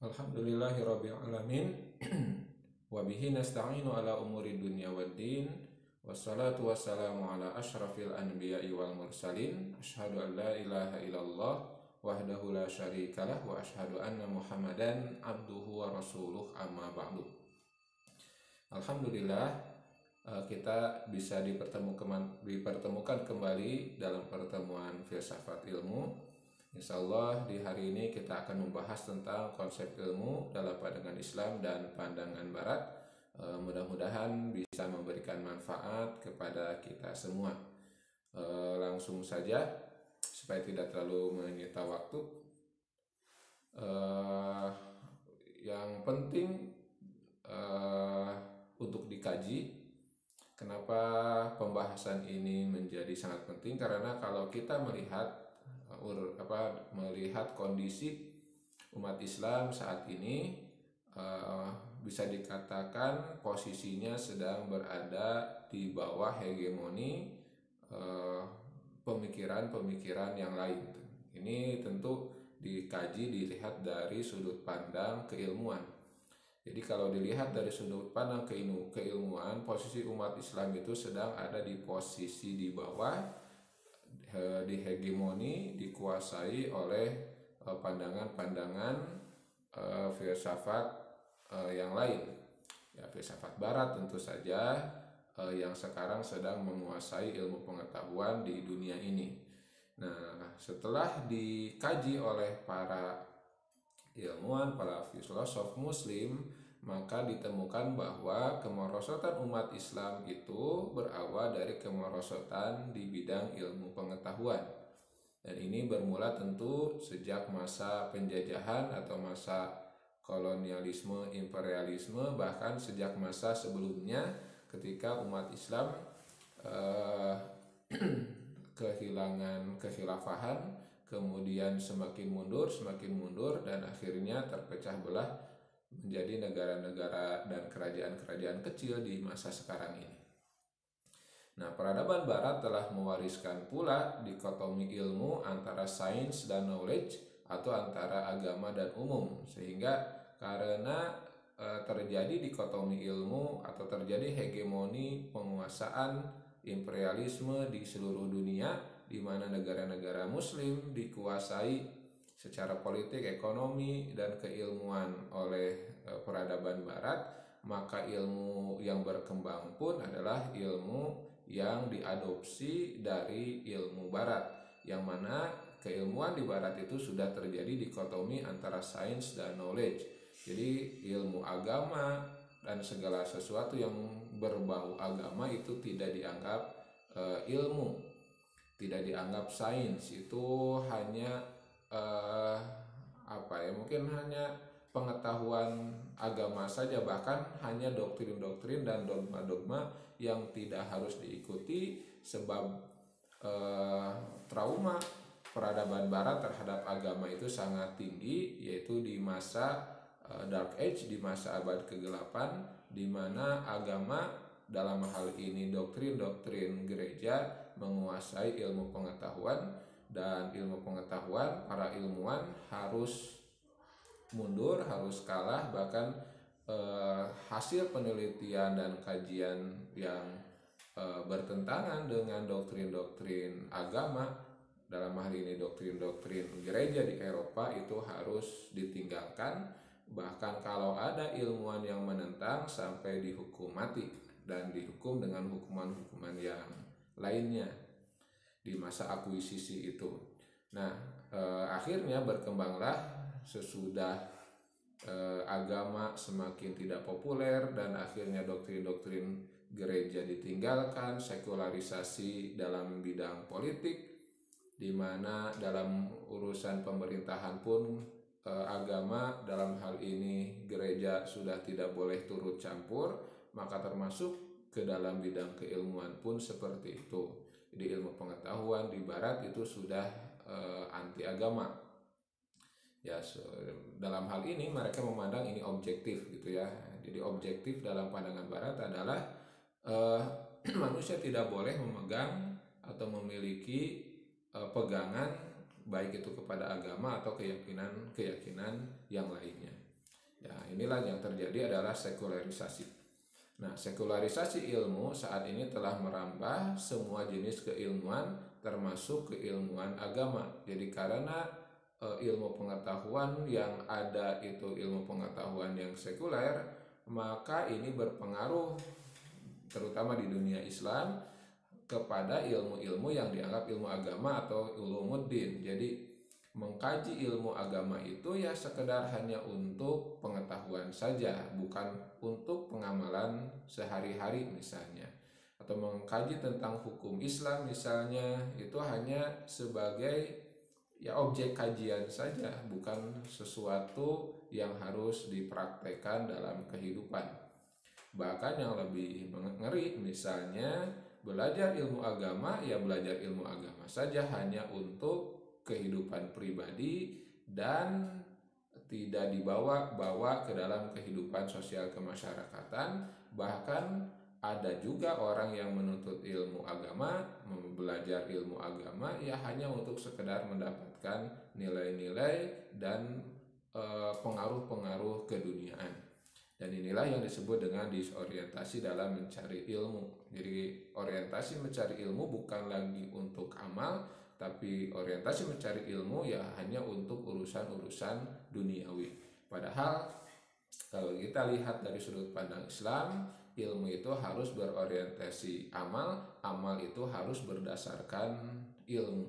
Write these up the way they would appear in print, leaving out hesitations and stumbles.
Alhamdulillahirabbil alamin. Wa bihi nasta'inu ala umuri dunya waddin. Wassalatu wassalamu ala asyrafil anbiya'i wal mursalin. Asyhadu an la ilaha illallah wahdahu la syarikalah wa asyhadu anna Muhammadan abduhu wa rasuluh, amma ba'du. Alhamdulillah, kita bisa dipertemukan kembali dalam pertemuan filsafat ilmu. Insyaallah di hari ini kita akan membahas tentang konsep ilmu dalam pandangan Islam dan pandangan Barat. Mudah-mudahan bisa memberikan manfaat kepada kita semua. Langsung saja supaya tidak terlalu menyita waktu. Yang penting untuk dikaji. Kenapa pembahasan ini menjadi sangat penting? Karena kalau kita melihat kondisi umat Islam saat ini, bisa dikatakan posisinya sedang berada di bawah hegemoni pemikiran-pemikiran yang lain. Ini tentu dikaji, dilihat dari sudut pandang keilmuan. Jadi kalau dilihat dari sudut pandang keilmuan, posisi umat Islam itu sedang ada di posisi di bawah, di hegemoni, dikuasai oleh pandangan-pandangan filsafat yang lain, ya, filsafat Barat tentu saja, yang sekarang sedang menguasai ilmu pengetahuan di dunia ini. Nah, setelah dikaji oleh para ilmuwan, para filosof Muslim, maka ditemukan bahwa kemerosotan umat Islam itu berawal dari kemerosotan di bidang ilmu pengetahuan. Dan ini bermula tentu sejak masa penjajahan atau masa kolonialisme, imperialisme, bahkan sejak masa sebelumnya ketika umat Islam kehilangan kekhilafahan, kemudian semakin mundur dan akhirnya terpecah belah menjadi negara-negara dan kerajaan-kerajaan kecil di masa sekarang ini. Nah, peradaban Barat telah mewariskan pula dikotomi ilmu antara sains dan knowledge, atau antara agama dan umum, sehingga karena terjadi dikotomi ilmu atau terjadi hegemoni penguasaan imperialisme di seluruh dunia, di mana negara-negara Muslim dikuasai secara politik, ekonomi, dan keilmuan oleh peradaban Barat, maka ilmu yang berkembang pun adalah ilmu yang diadopsi dari ilmu Barat, yang mana keilmuan di Barat itu sudah terjadi dikotomi antara sains dan knowledge. Jadi ilmu agama dan segala sesuatu yang berbau agama itu tidak dianggap ilmu, tidak dianggap sains, itu hanya mungkin hanya pengetahuan agama saja, bahkan hanya doktrin-doktrin dan dogma-dogma yang tidak harus diikuti, sebab trauma peradaban Barat terhadap agama itu sangat tinggi, yaitu di masa Dark Age, di masa abad kegelapan, di mana agama, dalam hal ini doktrin-doktrin gereja, menguasai ilmu pengetahuan. Dan ilmu pengetahuan, para ilmuwan harus mundur, harus kalah, bahkan hasil penelitian dan kajian yang bertentangan dengan doktrin-doktrin agama, dalam hal ini doktrin-doktrin gereja di Eropa, itu harus ditinggalkan. Bahkan kalau ada ilmuwan yang menentang, sampai dihukum mati dan dihukum dengan hukuman-hukuman yang lainnya di masa akuisisi itu. Nah, akhirnya berkembanglah sesudah agama semakin tidak populer dan akhirnya doktrin-doktrin gereja ditinggalkan, sekularisasi dalam bidang politik, di mana dalam urusan pemerintahan pun agama, dalam hal ini gereja, sudah tidak boleh turut campur, maka termasuk ke dalam bidang keilmuan pun seperti itu. Jadi ilmu pengetahuan di Barat itu sudah anti agama. Ya, dalam hal ini mereka memandang ini objektif gitu ya. Jadi objektif dalam pandangan Barat adalah manusia tidak boleh memegang atau memiliki pegangan baik itu kepada agama atau keyakinan yang lainnya. Ya, inilah yang terjadi adalah sekularisasi. Nah, sekularisasi ilmu saat ini telah merambah semua jenis keilmuan termasuk keilmuan agama. Jadi karena ilmu pengetahuan yang ada itu ilmu pengetahuan yang sekuler, maka ini berpengaruh terutama di dunia Islam kepada ilmu-ilmu yang dianggap ilmu agama atau ulumuddin. Jadi mengkaji ilmu agama itu ya sekedar hanya untuk pengetahuan saja, bukan untuk pengamalan sehari-hari misalnya. Atau mengkaji tentang hukum Islam misalnya, itu hanya sebagai ya objek kajian saja, bukan sesuatu yang harus dipraktekkan dalam kehidupan. Bahkan yang lebih mengeri misalnya belajar ilmu agama, ya belajar ilmu agama saja hanya untuk kehidupan pribadi dan tidak dibawa-bawa ke dalam kehidupan sosial kemasyarakatan. Bahkan ada juga orang yang menuntut ilmu agama, belajar ilmu agama ya hanya untuk sekedar mendapatkan nilai-nilai dan pengaruh-pengaruh keduniaan. Dan inilah yang disebut dengan disorientasi dalam mencari ilmu. Jadi orientasi mencari ilmu bukan lagi untuk amal, tapi orientasi mencari ilmu ya hanya untuk urusan-urusan duniawi. Padahal kalau kita lihat dari sudut pandang Islam, ilmu itu harus berorientasi amal, amal itu harus berdasarkan ilmu.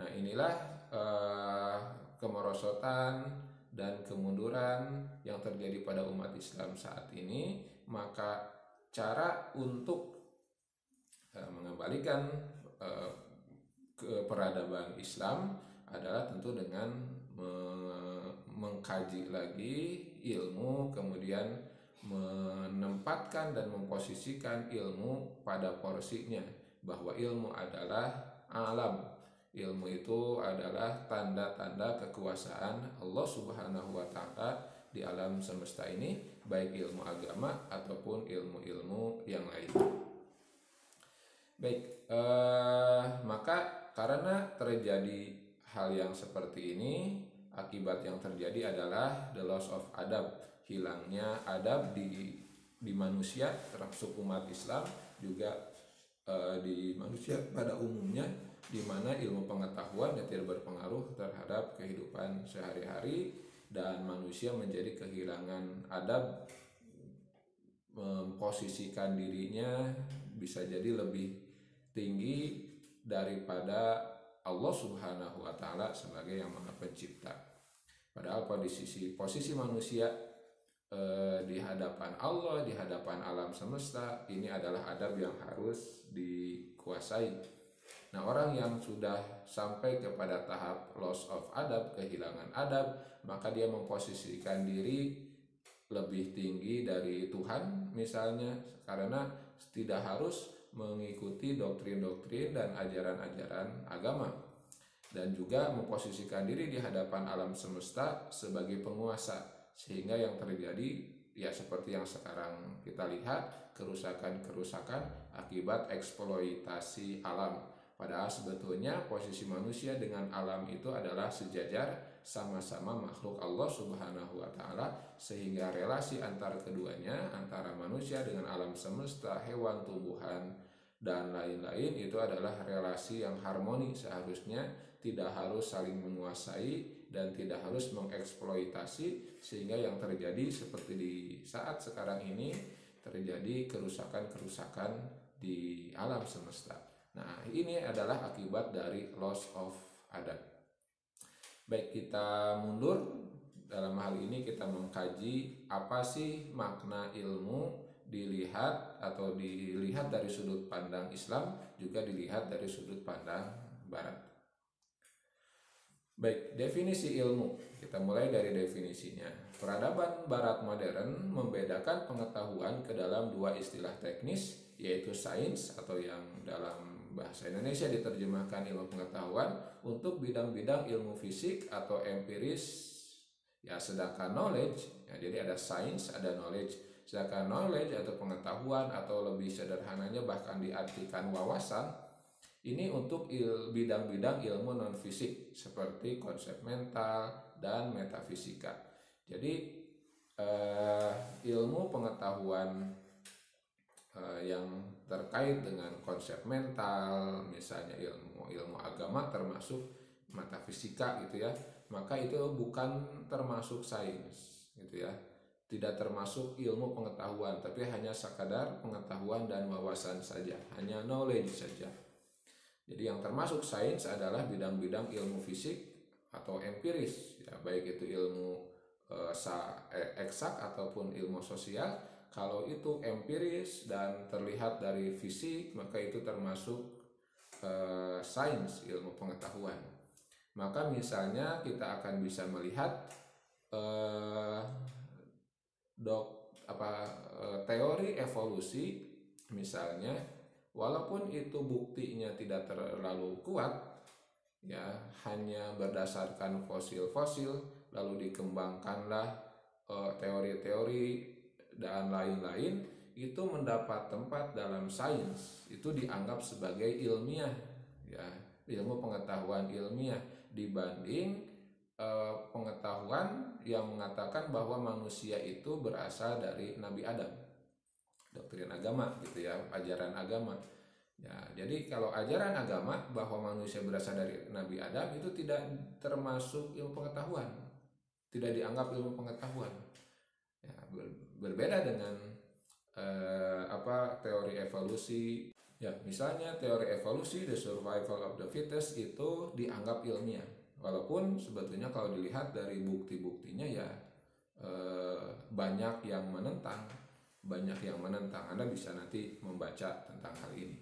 Nah, inilah kemerosotan dan kemunduran yang terjadi pada umat Islam saat ini. Maka cara untuk mengembalikan ke peradaban Islam adalah tentu dengan mengkaji lagi ilmu, kemudian menempatkan dan memposisikan ilmu pada porsinya, bahwa ilmu adalah alam. Ilmu itu adalah tanda-tanda kekuasaan Allah Subhanahu wa Ta'ala di alam semesta ini, baik ilmu agama ataupun ilmu-ilmu yang lain. Baik, maka karena terjadi hal yang seperti ini, akibat yang terjadi adalah the loss of adab, hilangnya adab di manusia, termasuk umat Islam, juga di manusia pada umumnya, di mana ilmu pengetahuan yang tidak berpengaruh terhadap kehidupan sehari-hari dan manusia menjadi kehilangan adab, memposisikan dirinya bisa jadi lebih tinggi daripada Allah Subhanahu wa Ta'ala sebagai yang Maha Pencipta. Padahal posisi manusia di hadapan Allah, di hadapan alam semesta, ini adalah adab yang harus dikuasai. Nah, orang yang sudah sampai kepada tahap loss of adab, kehilangan adab, maka dia memposisikan diri lebih tinggi dari Tuhan misalnya, karena tidak harus mengikuti doktrin-doktrin dan ajaran-ajaran agama, dan juga memposisikan diri di hadapan alam semesta sebagai penguasa, sehingga yang terjadi ya seperti yang sekarang kita lihat, kerusakan-kerusakan akibat eksploitasi alam. Padahal sebetulnya posisi manusia dengan alam itu adalah sejajar, sama-sama makhluk Allah Subhanahu wa Ta'ala, sehingga relasi antara keduanya, antara manusia dengan alam semesta, hewan, tumbuhan, dan lain-lain, itu adalah relasi yang harmoni. Seharusnya tidak harus saling menguasai dan tidak harus mengeksploitasi, sehingga yang terjadi seperti di saat sekarang ini, terjadi kerusakan-kerusakan di alam semesta. Nah, ini adalah akibat dari loss of adab. Baik, kita mundur. Dalam hal ini kita mengkaji apa sih makna ilmu, dilihat dari sudut pandang Islam, juga dilihat dari sudut pandang Barat. Baik, definisi ilmu. Kita mulai dari definisinya. Peradaban Barat modern membedakan pengetahuan ke dalam dua istilah teknis, yaitu sains atau yang dalam bahasa Indonesia diterjemahkan ilmu pengetahuan, untuk bidang-bidang ilmu fisik atau empiris. Ya, sedangkan knowledge, ya, jadi ada sains, ada knowledge. Sedangkan knowledge atau pengetahuan, atau lebih sederhananya bahkan diartikan wawasan, ini untuk bidang-bidang ilmu non-fisik seperti konsep mental dan metafisika. Jadi ilmu pengetahuan yang terkait dengan konsep mental, misalnya ilmu agama termasuk metafisika gitu ya, maka itu bukan termasuk sains gitu ya, tidak termasuk ilmu pengetahuan, tapi hanya sekadar pengetahuan dan wawasan saja, hanya knowledge saja. Jadi yang termasuk sains adalah bidang-bidang ilmu fisik atau empiris ya, baik itu ilmu eksak ataupun ilmu sosial. Kalau itu empiris dan terlihat dari fisik, maka itu termasuk sains, ilmu pengetahuan. Maka misalnya kita akan bisa melihat teori evolusi misalnya, walaupun itu buktinya tidak terlalu kuat ya, hanya berdasarkan fosil-fosil, lalu dikembangkanlah teori-teori dan lain-lain, itu mendapat tempat dalam sains, itu dianggap sebagai ilmiah ya, ilmu pengetahuan ilmiah, dibanding pengetahuan yang mengatakan bahwa manusia itu berasal dari Nabi Adam, doktrin agama gitu ya, ajaran agama ya. Jadi kalau ajaran agama bahwa manusia berasal dari Nabi Adam itu tidak termasuk ilmu pengetahuan, tidak dianggap ilmu pengetahuan ya, berbeda dengan teori evolusi ya. Misalnya teori evolusi, the survival of the fittest, itu dianggap ilmiah, walaupun sebetulnya kalau dilihat dari bukti-buktinya ya banyak yang menentang. Anda bisa nanti membaca tentang hal ini.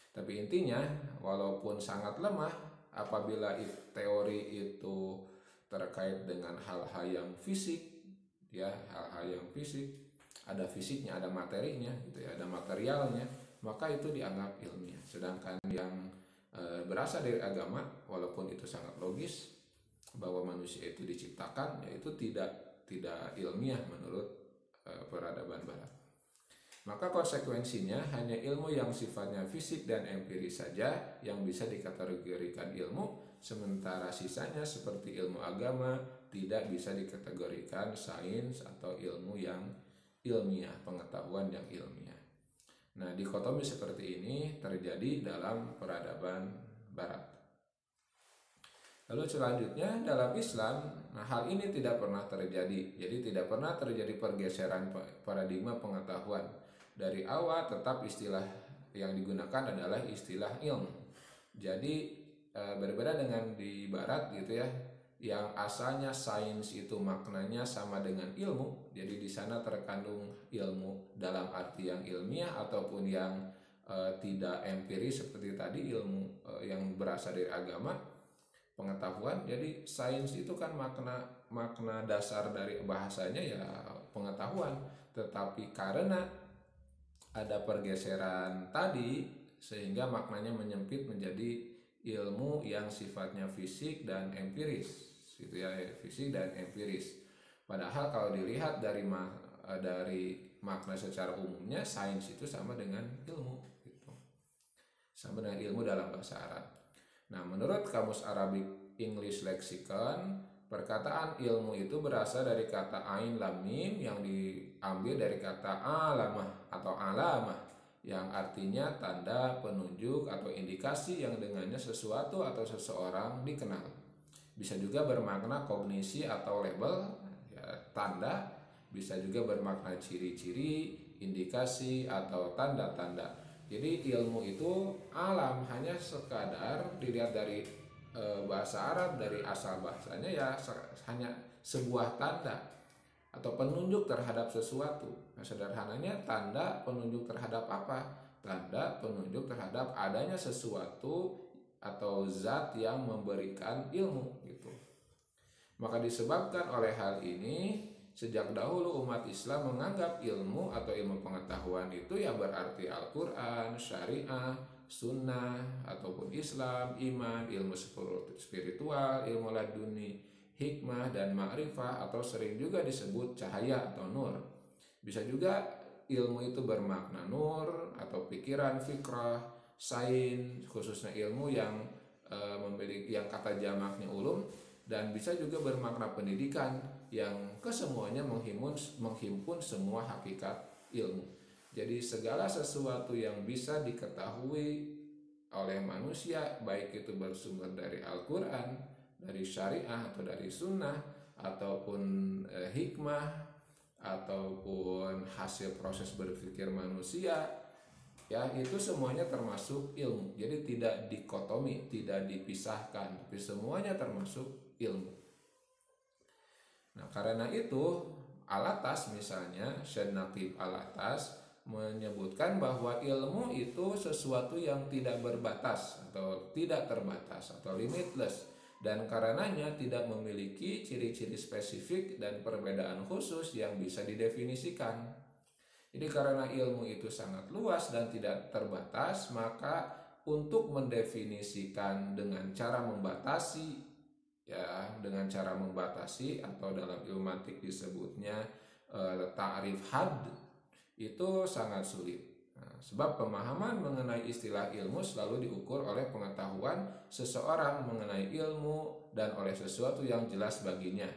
Tapi intinya, walaupun sangat lemah, apabila teori itu terkait dengan hal-hal yang fisik ya, hal-hal yang fisik, ada fisiknya, ada materinya gitu ya, ada materialnya, maka itu dianggap ilmiah. Sedangkan yang berasal dari agama, walaupun itu sangat logis bahwa manusia itu diciptakan, yaitu tidak ilmiah menurut peradaban barat. Maka konsekuensinya hanya ilmu yang sifatnya fisik dan empiris saja yang bisa dikategorikan ilmu, sementara sisanya seperti ilmu agama tidak bisa dikategorikan sains atau ilmu yang ilmiah, pengetahuan yang ilmiah. Nah, dikotomi seperti ini terjadi dalam peradaban barat. Lalu selanjutnya dalam Islam, nah hal ini tidak pernah terjadi. Jadi tidak pernah terjadi pergeseran paradigma pengetahuan. Dari awal tetap istilah yang digunakan adalah istilah ilmu. Jadi berbeda dengan di barat gitu ya, yang asalnya sains itu maknanya sama dengan ilmu. Jadi di sana terkandung ilmu dalam arti yang ilmiah ataupun yang tidak empiris seperti tadi, ilmu yang berasal dari agama, pengetahuan. Jadi sains itu kan makna dasar dari bahasanya ya pengetahuan, tetapi karena ada pergeseran tadi sehingga maknanya menyempit menjadi ilmu yang sifatnya fisik dan empiris gitu ya, fisik dan empiris. Padahal kalau dilihat dari makna secara umumnya, sains itu sama dengan ilmu gitu. Sama dengan ilmu dalam bahasa Arab. Nah, menurut Kamus Arabic English Lexicon, perkataan ilmu itu berasal dari kata ain lam mim yang diambil dari kata alamah atau alamah, yang artinya tanda, penunjuk atau indikasi yang dengannya sesuatu atau seseorang dikenal. Bisa juga bermakna kognisi atau label ya, tanda, bisa juga bermakna ciri-ciri, indikasi atau tanda-tanda. Jadi ilmu itu alam, hanya sekadar dilihat dari bahasa Arab, dari asal bahasanya ya hanya sebuah tanda atau penunjuk terhadap sesuatu. Nah, sederhananya tanda penunjuk terhadap apa? Tanda penunjuk terhadap adanya sesuatu atau zat yang memberikan ilmu gitu. Maka disebabkan oleh hal ini, sejak dahulu umat Islam menganggap ilmu atau ilmu pengetahuan itu yang berarti Al-Quran, syariah, sunnah, ataupun Islam, iman, ilmu spiritual, ilmu laduni, hikmah, dan ma'rifah, atau sering juga disebut cahaya atau nur. Bisa juga ilmu itu bermakna nur atau pikiran, fikrah, sains, khususnya ilmu yang memiliki yang kata jamaknya ulum, dan bisa juga bermakna pendidikan yang kesemuanya menghimpun semua hakikat ilmu. Jadi segala sesuatu yang bisa diketahui oleh manusia, baik itu bersumber dari Al-Quran, dari syariah atau dari sunnah, ataupun hikmah, ataupun hasil proses berpikir manusia, ya itu semuanya termasuk ilmu. Jadi tidak dikotomi, tidak dipisahkan, tapi semuanya termasuk ilmu. Nah, karena itu Al-Atas misalnya, Syed Naqib Al-Atas menyebutkan bahwa ilmu itu sesuatu yang tidak berbatas atau tidak terbatas atau limitless, dan karenanya tidak memiliki ciri-ciri spesifik dan perbedaan khusus yang bisa didefinisikan. Jadi karena ilmu itu sangat luas dan tidak terbatas, maka untuk mendefinisikan dengan cara membatasi, ya dengan cara membatasi atau dalam ilmatik disebutnya ta'rif had, itu sangat sulit. Nah, sebab pemahaman mengenai istilah ilmu selalu diukur oleh pengetahuan seseorang mengenai ilmu dan oleh sesuatu yang jelas baginya.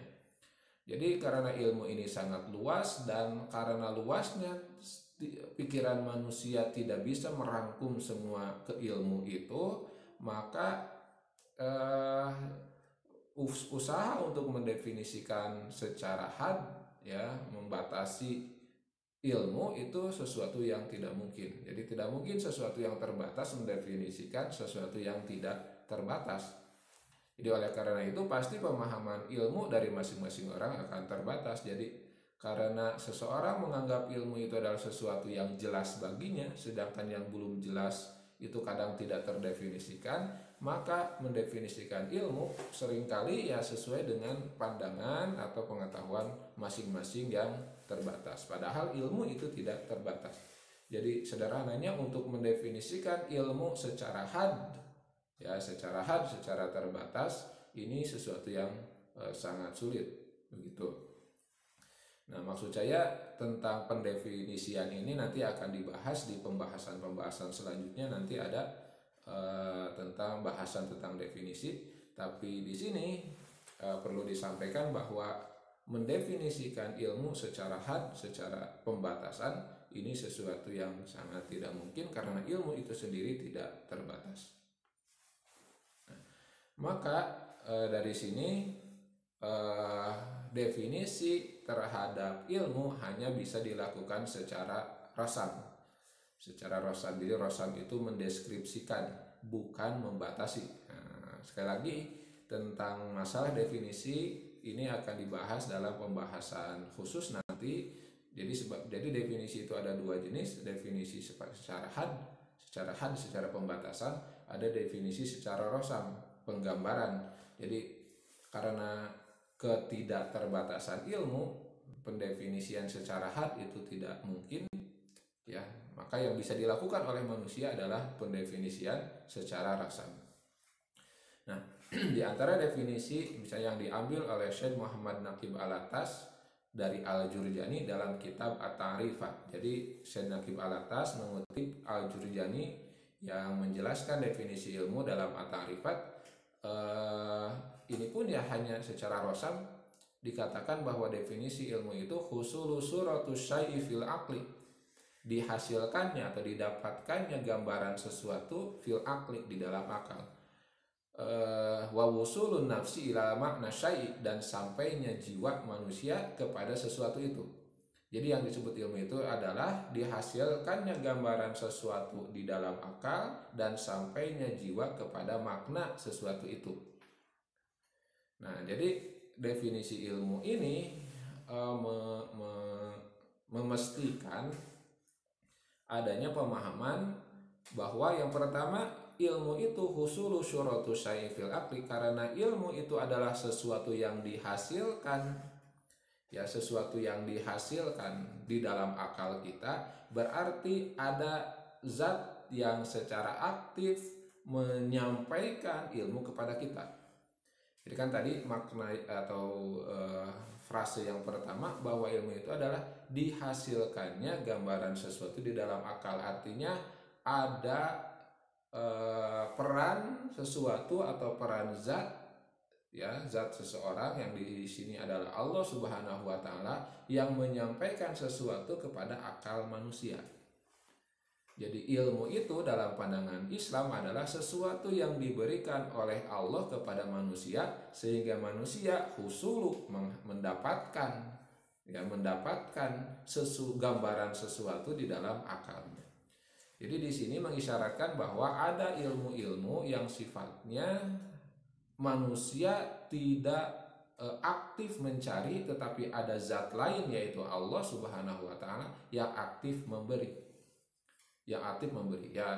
Jadi karena ilmu ini sangat luas dan karena luasnya pikiran manusia tidak bisa merangkum semua keilmu itu, maka usaha untuk mendefinisikan secara had, ya membatasi ilmu itu sesuatu yang tidak mungkin. Jadi tidak mungkin sesuatu yang terbatas mendefinisikan sesuatu yang tidak terbatas. Jadi oleh karena itu pasti pemahaman ilmu dari masing-masing orang akan terbatas. Jadi karena seseorang menganggap ilmu itu adalah sesuatu yang jelas baginya, sedangkan yang belum jelas itu kadang tidak terdefinisikan, maka mendefinisikan ilmu seringkali ya sesuai dengan pandangan atau pengetahuan masing-masing yang terbatas. Padahal ilmu itu tidak terbatas. Jadi sederhananya untuk mendefinisikan ilmu secara had, ya secara had, secara terbatas, ini sesuatu yang sangat sulit begitu. Nah, maksud saya tentang pendefinisian ini nanti akan dibahas di pembahasan selanjutnya. Nanti ada tentang bahasan tentang definisi. Tapi di sini perlu disampaikan bahwa mendefinisikan ilmu secara had, secara pembatasan, ini sesuatu yang sangat tidak mungkin karena ilmu itu sendiri tidak terbatas. Nah, maka dari sini definisi terhadap ilmu hanya bisa dilakukan secara rasam. Secara rasam, jadi rasam itu mendeskripsikan, bukan membatasi. Nah, sekali lagi tentang masalah definisi ini akan dibahas dalam pembahasan khusus nanti. Jadi definisi itu ada dua jenis, definisi secara had, secara pembatasan, ada definisi secara rasam, penggambaran. Jadi karena ketidakterbatasan ilmu, pendefinisian secara had itu tidak mungkin, ya maka yang bisa dilakukan oleh manusia adalah pendefinisian secara rasam. Nah, di antara definisi misalnya yang diambil oleh Syekh Muhammad Naqib Al-Atas dari Al-Jurjani dalam kitab At-Ta'rifat. Jadi Syekh Naqib Al-Atas mengutip Al-Jurjani yang menjelaskan definisi ilmu dalam At-Ta'rifat. Ini pun ya hanya secara rasam dikatakan bahwa definisi ilmu itu husulu suratus syai'i fil aqli, dihasilkannya atau didapatkannya gambaran sesuatu fil aqli, di dalam akal, wa wusulun nafsi ila makna syai', dan sampainya jiwa manusia kepada sesuatu itu. Jadi yang disebut ilmu itu adalah dihasilkannya gambaran sesuatu di dalam akal dan sampainya jiwa kepada makna sesuatu itu. Nah, jadi definisi ilmu ini memastikan adanya pemahaman bahwa yang pertama, ilmu itu husulu syuratu syai' fil aqli, karena ilmu itu adalah sesuatu yang dihasilkan, ya sesuatu yang dihasilkan di dalam akal kita, berarti ada zat yang secara aktif menyampaikan ilmu kepada kita. Jadi kan tadi makna atau frase yang pertama bahwa ilmu itu adalah dihasilkannya gambaran sesuatu di dalam akal, artinya ada peran sesuatu atau peran zat ya, zat seseorang yang di sini adalah Allah Subhanahu wa taala yang menyampaikan sesuatu kepada akal manusia. Jadi ilmu itu dalam pandangan Islam adalah sesuatu yang diberikan oleh Allah kepada manusia sehingga manusia husulu mendapatkan gambaran sesuatu di dalam akalnya. Jadi di sini mengisyaratkan bahwa ada ilmu-ilmu yang sifatnya manusia tidak aktif mencari, tetapi ada zat lain yaitu Allah Subhanahu wa taala yang aktif memberi. Ya,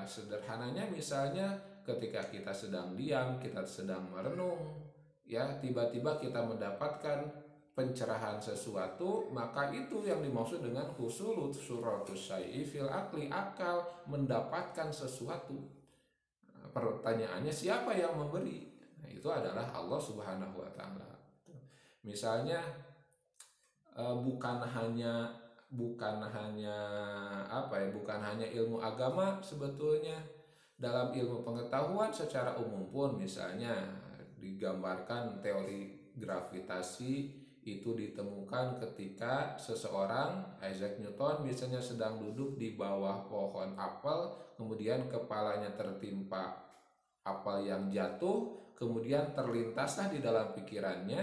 sederhananya misalnya ketika kita sedang diam, kita sedang merenung, ya, tiba-tiba kita mendapatkan pencerahan sesuatu, maka itu yang dimaksud dengan husulut suratus syai'i fil akli, akal mendapatkan sesuatu. Pertanyaannya, siapa yang memberi? Nah, itu adalah Allah Subhanahu wa taala. Misalnya bukan hanya ilmu agama, sebetulnya dalam ilmu pengetahuan secara umum pun, misalnya digambarkan teori gravitasi itu ditemukan ketika seseorang, Isaac Newton misalnya, sedang duduk di bawah pohon apel, kemudian kepalanya tertimpa apel yang jatuh, kemudian terlintaslah di dalam pikirannya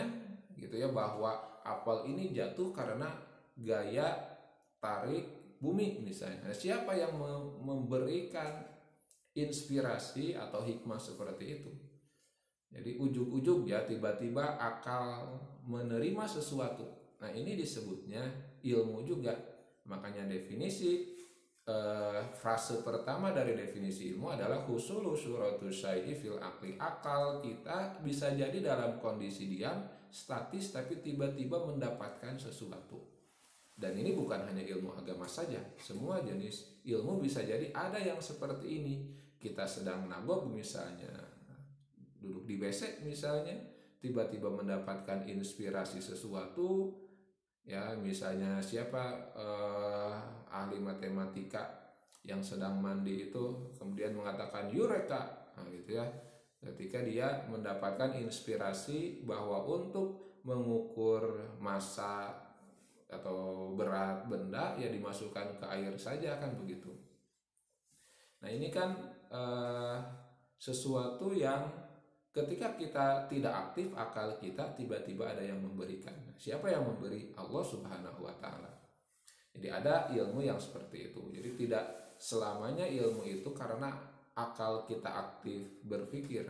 gitu ya, bahwa apel ini jatuh karena gaya tarik bumi misalnya. Nah, siapa yang memberikan inspirasi atau hikmah seperti itu? Jadi ujug-ujug ya tiba-tiba akal menerima sesuatu. Nah, ini disebutnya ilmu juga. Makanya definisi frase pertama dari definisi ilmu adalah husulu suratus syai'i fil akli. Akal kita bisa jadi dalam kondisi diam, statis, tapi tiba-tiba mendapatkan sesuatu. Dan ini bukan hanya ilmu agama saja, semua jenis ilmu bisa jadi ada yang seperti ini. Kita sedang nabok misalnya, duduk di WC misalnya, tiba-tiba mendapatkan inspirasi sesuatu, ya, misalnya siapa ahli matematika yang sedang mandi itu kemudian mengatakan eureka, nah, gitu ya, ketika dia mendapatkan inspirasi bahwa untuk mengukur massa atau berat benda ya dimasukkan ke air saja, kan begitu. Nah, ini kan sesuatu yang ketika kita tidak aktif akal kita, tiba-tiba ada yang memberikan. Siapa yang memberi? Allah Subhanahu wa taala. Jadi ada ilmu yang seperti itu. Jadi tidak selamanya ilmu itu karena akal kita aktif berpikir.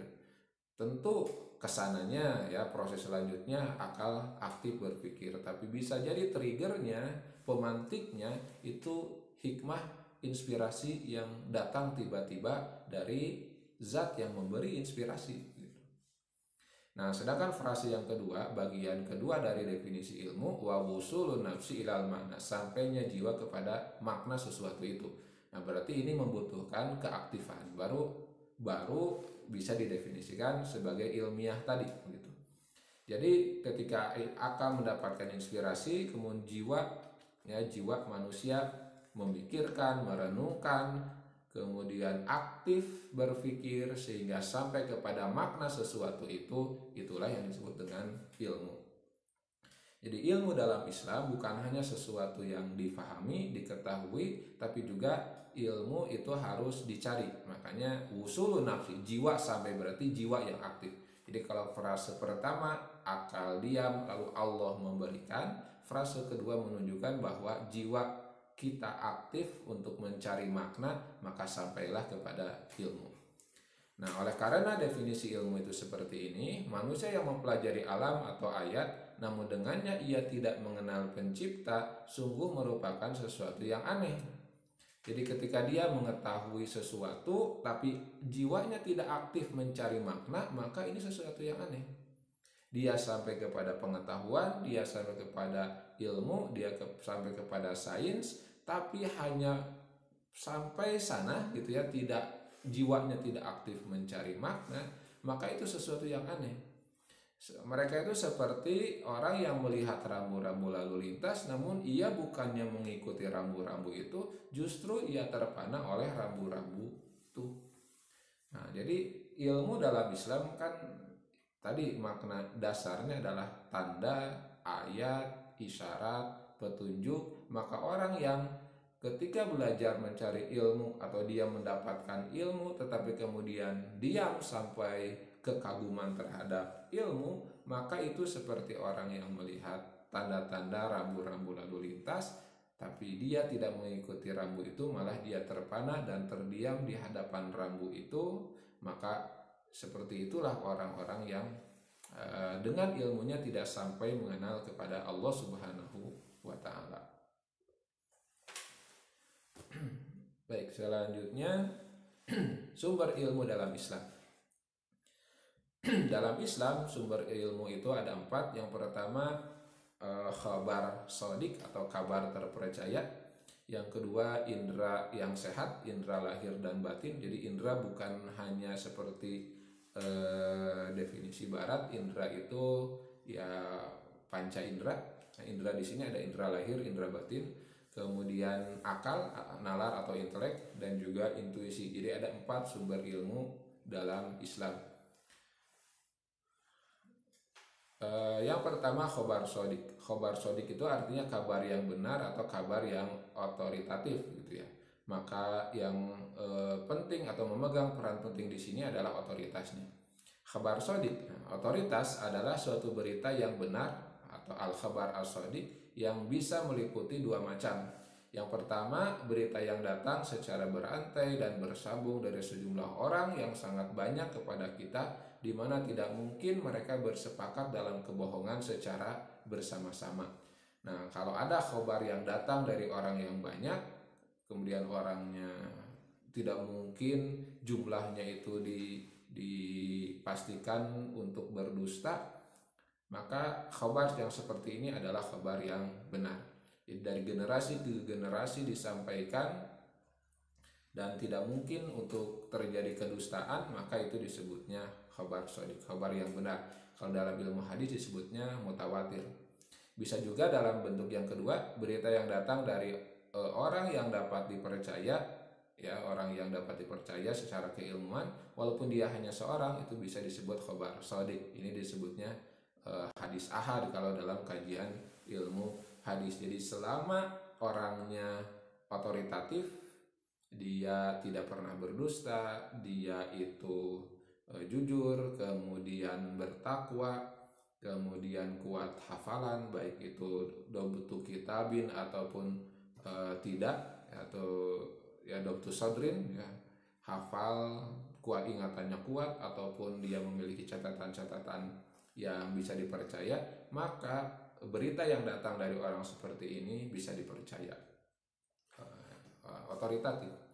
Tentu kesananya ya, proses selanjutnya akal aktif berpikir, tapi bisa jadi triggernya, pemantiknya itu hikmah, inspirasi yang datang tiba-tiba dari zat yang memberi inspirasi. Nah, sedangkan frase yang kedua, bagian kedua dari definisi ilmu, wa wusulun nafsi ilal makna, sampainya jiwa kepada makna sesuatu itu. Nah, berarti ini membutuhkan keaktifan, baru bisa didefinisikan sebagai ilmiah tadi begitu. Jadi ketika akal mendapatkan inspirasi, kemudian jiwa manusia memikirkan, merenungkan, kemudian aktif berpikir sehingga sampai kepada makna sesuatu itu, itulah yang disebut dengan ilmu. Jadi ilmu dalam Islam bukan hanya sesuatu yang difahami, diketahui, tapi juga ilmu itu harus dicari. Makanya wusulun nafsi, jiwa sampai, berarti jiwa yang aktif. Jadi kalau frase pertama akal diam lalu Allah memberikan, frase kedua menunjukkan bahwa jiwa kita aktif untuk mencari makna, maka sampailah kepada ilmu. Nah, oleh karena definisi ilmu itu seperti ini, manusia yang mempelajari alam atau ayat, namun dengannya ia tidak mengenal pencipta, sungguh merupakan sesuatu yang aneh. Jadi ketika dia mengetahui sesuatu, tapi jiwanya tidak aktif mencari makna, maka ini sesuatu yang aneh. Dia sampai kepada pengetahuan, dia sampai kepada ilmu, dia sampai kepada sains, tapi hanya sampai sana gitu ya, jiwanya tidak aktif mencari makna, maka itu sesuatu yang aneh. Mereka itu seperti orang yang melihat rambu-rambu lalu lintas, namun ia bukannya mengikuti rambu-rambu itu, justru ia terpana oleh rambu-rambu itu. Nah, jadi ilmu dalam Islam kan tadi makna dasarnya adalah tanda, ayat, isyarat, petunjuk. Maka orang yang ketika belajar mencari ilmu atau dia mendapatkan ilmu tetapi kemudian diam sampai kekaguman terhadap ilmu, maka itu seperti orang yang melihat tanda-tanda rambu-rambu lalu lintas, tapi dia tidak mengikuti rambu itu, malah dia terpana dan terdiam di hadapan rambu itu. Maka seperti itulah orang-orang yang dengan ilmunya tidak sampai mengenal kepada Allah Subhanahu wa Ta'ala. Baik, selanjutnya sumber ilmu dalam Islam. Dalam Islam sumber ilmu itu ada 4. Yang pertama khabar sodik atau kabar terpercaya. Yang kedua indera yang sehat, indera lahir dan batin. Jadi indera bukan hanya seperti definisi barat, indera itu ya panca indera. Nah, indera di sini ada indera lahir, indera batin, kemudian akal, nalar atau intelek, dan juga intuisi. Jadi ada 4 sumber ilmu dalam Islam. Yang pertama khobar sodik. Khobar sodik itu artinya kabar yang benar atau kabar yang otoritatif gitu ya. Maka yang penting atau memegang peran penting di sini adalah otoritasnya. Khabar sodik, otoritas adalah suatu berita yang benar atau al-khabar as-sodik yang bisa meliputi 2 macam. Yang pertama, berita yang datang secara berantai dan bersambung dari sejumlah orang yang sangat banyak kepada kita, di mana tidak mungkin mereka bersepakat dalam kebohongan secara bersama-sama. Nah, kalau ada khabar yang datang dari orang yang banyak, kemudian orangnya tidak mungkin jumlahnya itu dipastikan untuk berdusta, maka khabar yang seperti ini adalah khabar yang benar. Jadi dari generasi ke generasi disampaikan dan tidak mungkin untuk terjadi kedustaan, maka itu disebutnya khabar sodik, khabar yang benar. Kalau dalam ilmu hadis disebutnya mutawatir. Bisa juga dalam bentuk yang kedua, berita yang datang dari orang yang dapat dipercaya, ya, orang yang dapat dipercaya secara keilmuan, walaupun dia hanya seorang, itu bisa disebut khabar sodik. Ini disebutnya hadis ahad kalau dalam kajian ilmu hadis. Jadi selama orangnya otoritatif, dia tidak pernah berdusta, dia itu jujur, kemudian bertakwa, kemudian kuat hafalan, baik itu dobtu kitabin ataupun tidak, atau ya dobtu sodrin, ya, hafal, kuat ingatannya kuat, ataupun dia memiliki catatan-catatan yang bisa dipercaya, maka berita yang datang dari orang seperti ini bisa dipercaya, otoritatif.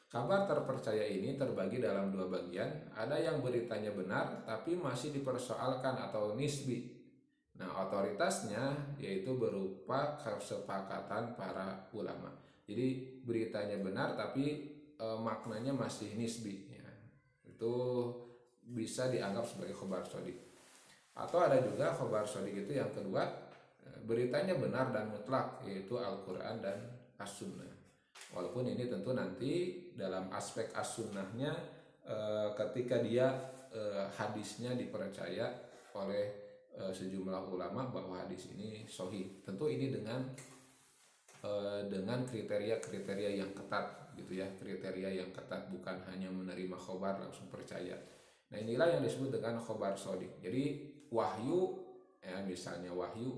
Kabar terpercaya ini terbagi dalam 2 bagian. Ada yang beritanya benar tapi masih dipersoalkan atau nisbi. Nah, otoritasnya yaitu berupa kesepakatan para ulama. Jadi beritanya benar tapi maknanya masih nisbi, ya. Itu bisa dianggap sebagai khabar sodik. Atau ada juga khabar sodik itu yang kedua, beritanya benar dan mutlak, yaitu Al-Quran dan As-Sunnah. Walaupun ini tentu nanti dalam aspek as-sunnahnya ketika dia hadisnya dipercaya oleh sejumlah ulama bahwa hadis ini sahih. Tentu ini dengan kriteria-kriteria yang ketat gitu ya, kriteria yang ketat, bukan hanya menerima khobar langsung percaya. Nah, inilah yang disebut dengan khobar sodik. Jadi wahyu, ya, misalnya wahyu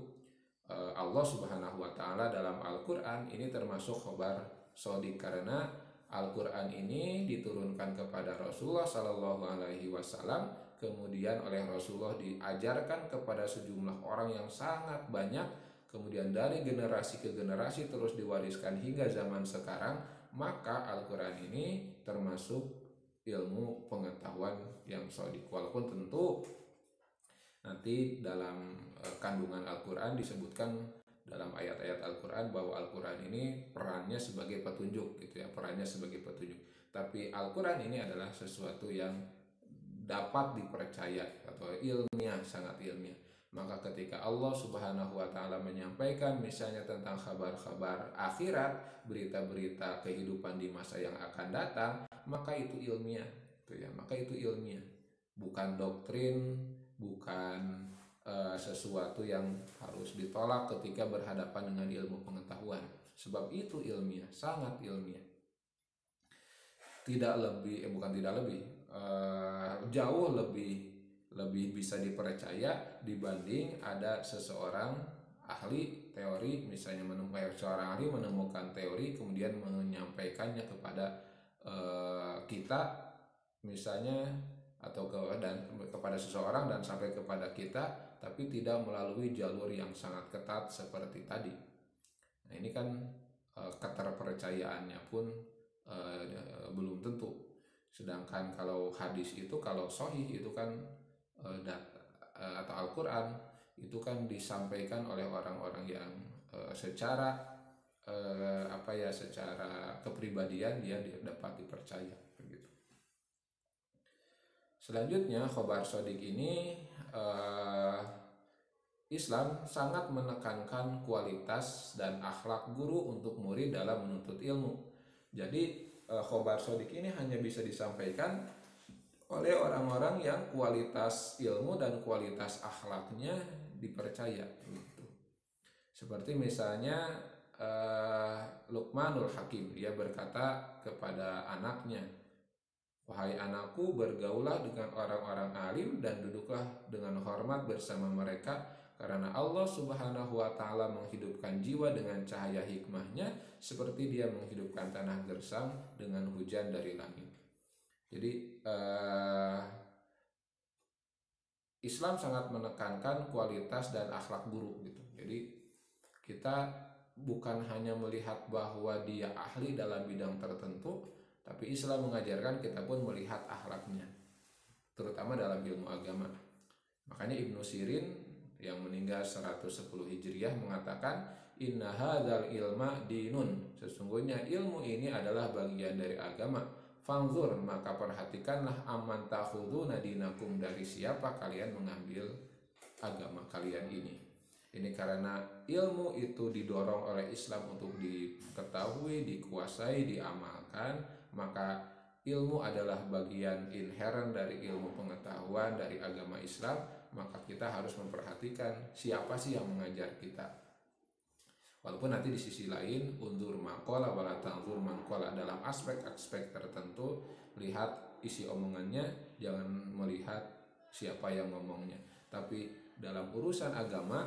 Allah Subhanahu wa Ta'ala dalam Al-Quran ini termasuk khobar sodik, karena Al-Quran ini diturunkan kepada Rasulullah Sallallahu Alaihi Wasallam, kemudian oleh Rasulullah diajarkan kepada sejumlah orang yang sangat banyak, kemudian dari generasi ke generasi terus diwariskan hingga zaman sekarang. Maka Al-Quran ini termasuk ilmu pengetahuan yang sodik. Walaupun tentu nanti dalam kandungan Al-Quran disebutkan dalam ayat-ayat Al-Quran bahwa Al-Quran ini perannya sebagai petunjuk gitu ya, perannya sebagai petunjuk. Tapi Al-Quran ini adalah sesuatu yang dapat dipercaya atau ilmiah, sangat ilmiah. Maka ketika Allah Subhanahu wa Ta'ala menyampaikan misalnya tentang kabar-kabar akhirat, berita-berita kehidupan di masa yang akan datang, maka itu ilmiah gitu ya, maka itu ilmiah, bukan doktrin bukan sesuatu yang harus ditolak ketika berhadapan dengan ilmu pengetahuan. Sebab itu ilmiah, sangat ilmiah. Tidak lebih, bukan tidak lebih, jauh lebih bisa dipercaya dibanding ada seseorang ahli teori, misalnya seorang ahli menemukan teori kemudian menyampaikannya kepada kita misalnya, atau kepada seseorang dan sampai kepada kita, tapi tidak melalui jalur yang sangat ketat seperti tadi. Nah ini kan keterpercayaannya pun belum tentu. Sedangkan kalau hadis itu, kalau sahih itu kan atau Al-Quran itu kan disampaikan oleh orang-orang yang secara secara kepribadian dia dapat dipercaya begitu. Selanjutnya khobar sodik ini Islam sangat menekankan kualitas dan akhlak guru untuk murid dalam menuntut ilmu. Jadi khobar sodik ini hanya bisa disampaikan oleh orang-orang yang kualitas ilmu dan kualitas akhlaknya dipercaya gitu. Seperti misalnya Luqmanul Hakim, dia berkata kepada anaknya, "Wahai anakku, bergaulah dengan orang-orang alim dan duduklah dengan hormat bersama mereka, karena Allah Subhanahu wa Ta'ala menghidupkan jiwa dengan cahaya hikmahnya seperti Dia menghidupkan tanah gersang dengan hujan dari langit." Jadi Islam sangat menekankan kualitas dan akhlak guru gitu. Jadi kita bukan hanya melihat bahwa dia ahli dalam bidang tertentu, tapi Islam mengajarkan kita pun melihat akhlaknya, terutama dalam ilmu agama. Makanya Ibnu Sirin yang meninggal 110 Hijriah mengatakan, "Inna hadzal ilma dinun." Sesungguhnya ilmu ini adalah bagian dari agama. Fanzur, maka perhatikanlah, aman takhuduna dinakum, dari siapa kalian mengambil agama kalian ini. Ini karena ilmu itu didorong oleh Islam untuk diketahui, dikuasai, diamalkan, maka ilmu adalah bagian inheren dari ilmu pengetahuan dari agama Islam. Maka kita harus memperhatikan siapa sih yang mengajar kita. Walaupun nanti di sisi lain undur maqala wala tanzur manqala, dalam aspek-aspek tertentu lihat isi omongannya, jangan melihat siapa yang ngomongnya. Tapi dalam urusan agama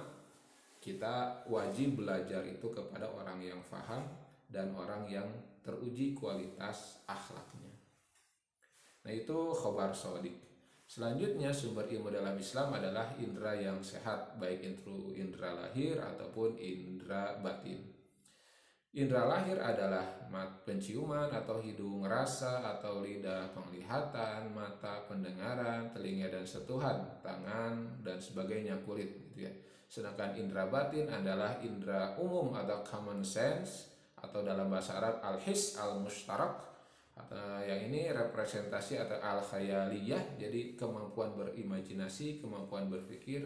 kita wajib belajar itu kepada orang yang faham dan orang yang teruji kualitas akhlaknya. Nah itu khobar sodik. Selanjutnya sumber ilmu dalam Islam adalah indera yang sehat, baik itu indera lahir ataupun indera batin. Indera lahir adalah penciuman atau hidung rasa atau lidah penglihatan, mata pendengaran, telinga dan sentuhan, tangan dan sebagainya, kulit gitu ya. Sedangkan indera batin adalah indera umum atau common sense, atau dalam bahasa Arab al-his al-mushtarak. Yang ini representasi atau al-khayaliyah, jadi kemampuan berimajinasi, kemampuan berpikir,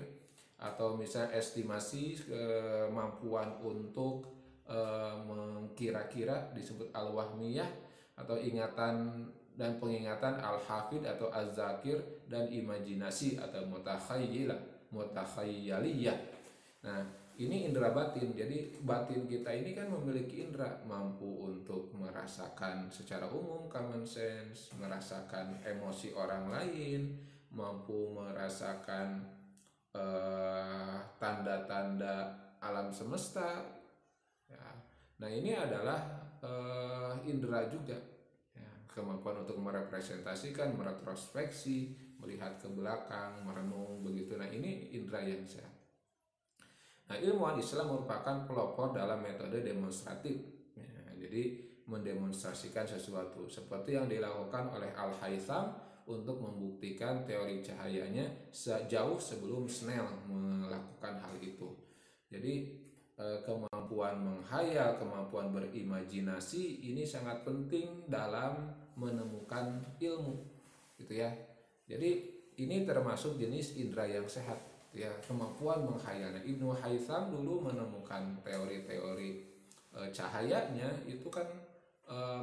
atau misalnya estimasi, kemampuan untuk mengkira-kira disebut al-wahmiyah, atau ingatan dan pengingatan al-hafid atau az-zakir, dan imajinasi atau mutakhayyaliyah. Nah ini indera batin. Jadi batin kita ini kan memiliki indera, mampu untuk merasakan secara umum common sense, merasakan emosi orang lain, mampu merasakan tanda-tanda alam semesta ya. Nah ini adalah indera juga ya, kemampuan untuk merepresentasikan, meretrospeksi, melihat ke belakang, merenung begitu. Nah ini indera yang sehat. Nah ilmuwan Islam merupakan pelopor dalam metode demonstratif ya, jadi mendemonstrasikan sesuatu seperti yang dilakukan oleh Al-Haytham untuk membuktikan teori cahayanya sejauh sebelum Snell melakukan hal itu. Jadi kemampuan menghayal, kemampuan berimajinasi ini sangat penting dalam menemukan ilmu gitu ya. Jadi ini termasuk jenis indera yang sehat ya, kemampuan menghayal. Nah, Ibnu Haytham dulu menemukan teori-teori cahayanya itu kan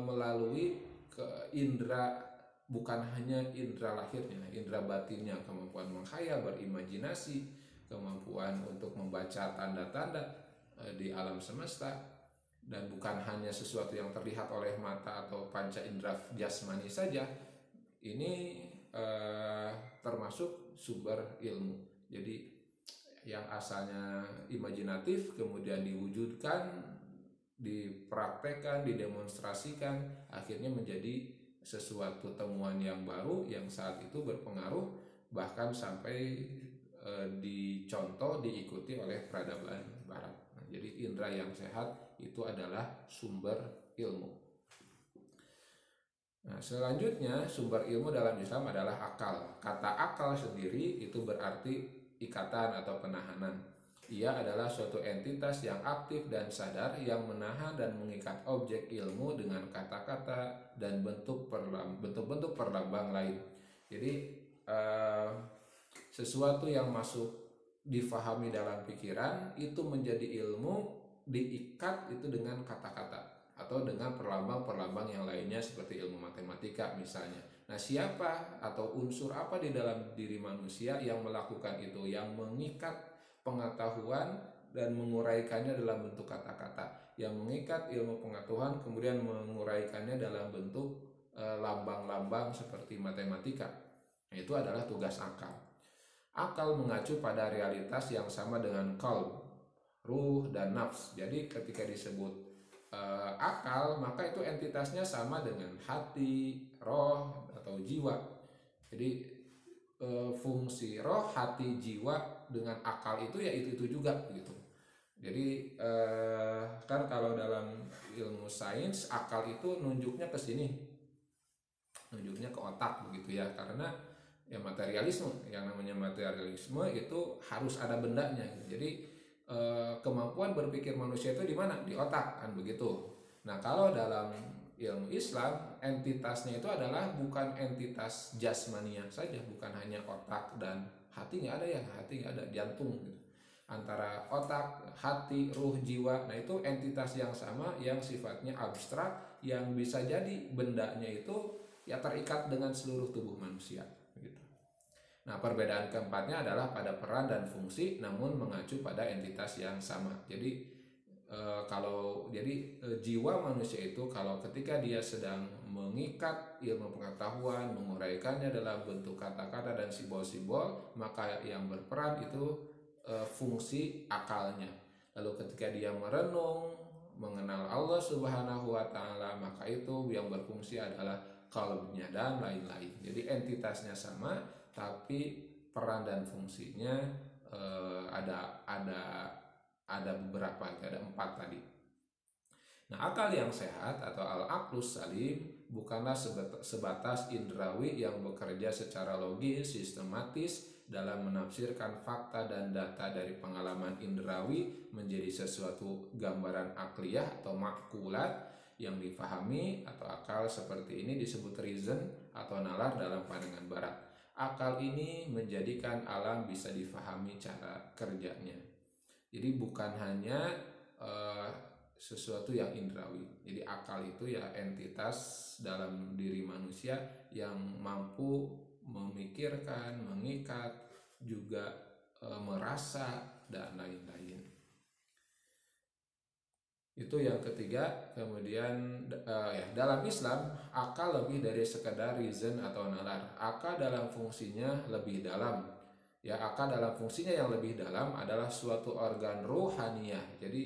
melalui indera bukan hanya indera lahirnya, indera batinnya, kemampuan menghayal, berimajinasi, kemampuan untuk membaca tanda-tanda di alam semesta, dan bukan hanya sesuatu yang terlihat oleh mata atau panca indera jasmani saja. Ini termasuk sumber ilmu. Jadi yang asalnya imajinatif kemudian diwujudkan, dipraktekkan, didemonstrasikan, akhirnya menjadi sesuatu temuan yang baru yang saat itu berpengaruh bahkan sampai dicontoh, diikuti oleh peradaban barat. Nah, jadi indera yang sehat itu adalah sumber ilmu. Nah, selanjutnya sumber ilmu dalam Islam adalah akal. Kata akal sendiri itu berarti ikatan atau penahanan. Ia adalah suatu entitas yang aktif dan sadar yang menahan dan mengikat objek ilmu dengan kata-kata dan bentuk-bentuk perlambang lain. Jadi sesuatu yang masuk difahami dalam pikiran itu menjadi ilmu, diikat itu dengan kata-kata atau dengan perlambang-perlambang yang lainnya seperti ilmu matematika misalnya. Nah, siapa atau unsur apa di dalam diri manusia yang melakukan itu, yang mengikat pengetahuan dan menguraikannya dalam bentuk kata-kata, yang mengikat ilmu pengetahuan kemudian menguraikannya dalam bentuk lambang-lambang seperti matematika. Nah, itu adalah tugas akal. Akal mengacu pada realitas yang sama dengan qalb, ruh, dan nafs. Jadi ketika disebut akal, maka itu entitasnya sama dengan hati, roh, atau jiwa. Jadi fungsi roh, hati, jiwa dengan akal itu ya itu juga gitu. Jadi kan kalau dalam ilmu sains akal itu nunjuknya ke sini, nunjuknya ke otak begitu ya, karena ya materialisme, yang namanya materialisme itu harus ada bendanya. Jadi kemampuan berpikir manusia itu di mana? Di otak, kan begitu. Nah, kalau dalam ilmu Islam entitasnya itu adalah bukan entitas jasmania saja, bukan hanya otak dan hati, nggak ada ya, hati nggak ada, jantung gitu. Antara otak, hati, ruh, jiwa, nah itu entitas yang sama yang sifatnya abstrak, yang bisa jadi bendanya itu ya terikat dengan seluruh tubuh manusia gitu. Nah, perbedaan keempatnya adalah pada peran dan fungsi namun mengacu pada entitas yang sama. Jadi jiwa manusia itu kalau ketika dia sedang mengikat ilmu pengetahuan, menguraikannya dalam bentuk kata-kata dan simbol-simbol, maka yang berperan itu fungsi akalnya. Lalu ketika dia merenung, mengenal Allah Subhanahu wa taala, maka itu yang berfungsi adalah qalbnya dan lain-lain. Jadi entitasnya sama, tapi peran dan fungsinya ada beberapa, ada 4 tadi. Nah, akal yang sehat atau al-aqlus salim bukanlah sebatas indrawi yang bekerja secara logis, sistematis dalam menafsirkan fakta dan data dari pengalaman indrawi menjadi sesuatu gambaran akliyah atau makulat yang difahami, atau akal seperti ini disebut reason atau nalar dalam pandangan barat. Akal ini menjadikan alam bisa difahami cara kerjanya. Jadi bukan hanya sesuatu yang indrawi. Jadi akal itu ya entitas dalam diri manusia yang mampu memikirkan, mengikat, juga merasa dan lain-lain. Itu yang ketiga. Kemudian dalam Islam akal lebih dari sekedar reason atau nalar. Akal dalam fungsinya lebih dalam. Ya, akal dalam fungsinya yang lebih dalam adalah suatu organ ruhaniyah. Jadi